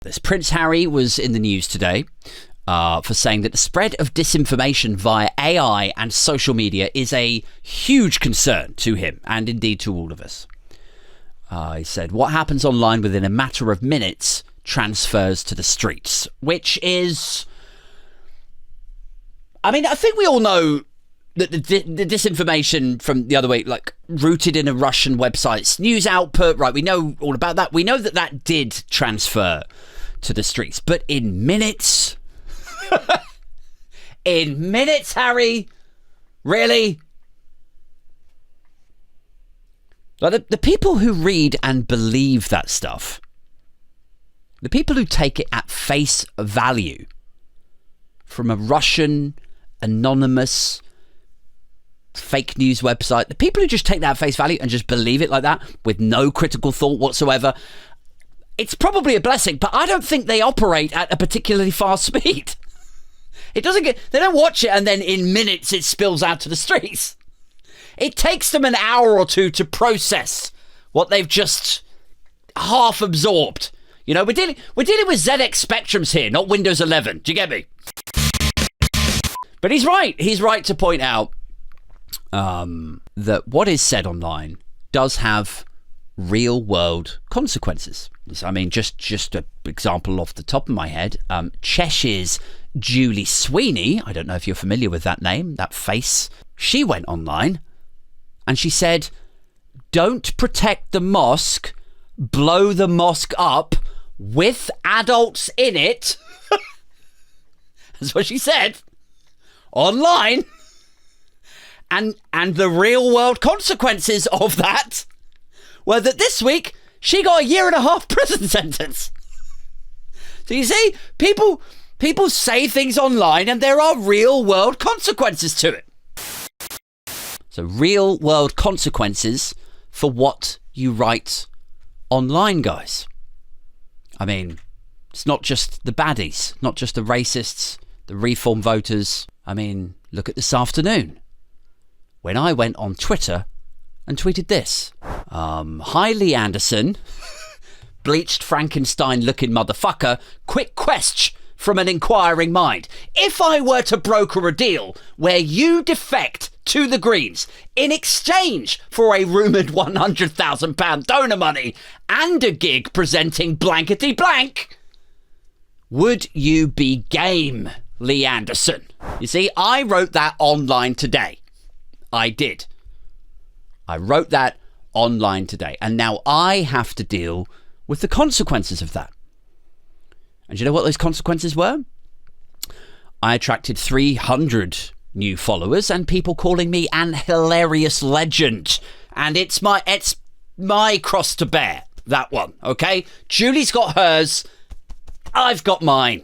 This Prince Harry was in the news today for saying that the spread of disinformation via AI and social media is a huge concern to him and indeed to all of us. He said, what happens online within a matter of minutes transfers to the streets, which is... I mean, I think we all know that the disinformation from the other way, like rooted in a Russian website's news output, right? We know all about that. We know that that did transfer to the streets, but in minutes, in minutes, Harry, really? Like the people who read and believe that stuff, the people who take it at face value from a Russian anonymous fake news website, the people who just take that at face value and just believe it like that with no critical thought whatsoever, it's probably a blessing, but I don't think they operate at a particularly fast speed. It doesn't get, they don't watch it and then in minutes it spills out to the streets. It takes them an hour or two to process what they've just half absorbed. You know, we're dealing with ZX Spectrums here, not Windows 11. Do you get me? But he's right. He's right to point out that what is said online does have real world consequences. I mean, just an example off the top of my head, Cheshire's Julie Sweeney, I don't know if you're familiar with that name, that face, she went online and she said, don't protect the mosque, blow the mosque up with adults in it. That's what she said. Online. And the real world consequences of that were that this week she got a 1.5 year prison sentence. So you see, people say things online and there are real world consequences to it. So real world consequences for what you write online, guys. I mean, it's not just the baddies, not just the racists, the reform voters. I mean, look at this afternoon when I went on Twitter and tweeted this. Hi, Lee Anderson, bleached Frankenstein-looking motherfucker, quick question from an inquiring mind. If I were to broker a deal where you defect to the Greens in exchange for a rumoured £100,000 donor money and a gig presenting blankety blank, would you be game, Lee Anderson? You see, I wrote that online today. I did. I wrote that online today. And now I have to deal with the consequences of that. And you know what those consequences were? I attracted 300 new followers and people calling me an hilarious legend. And it's my cross to bear, that one, okay? Julie's got hers. I've got mine.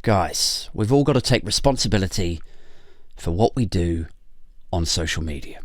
Guys, we've all got to take responsibility for what we do on social media.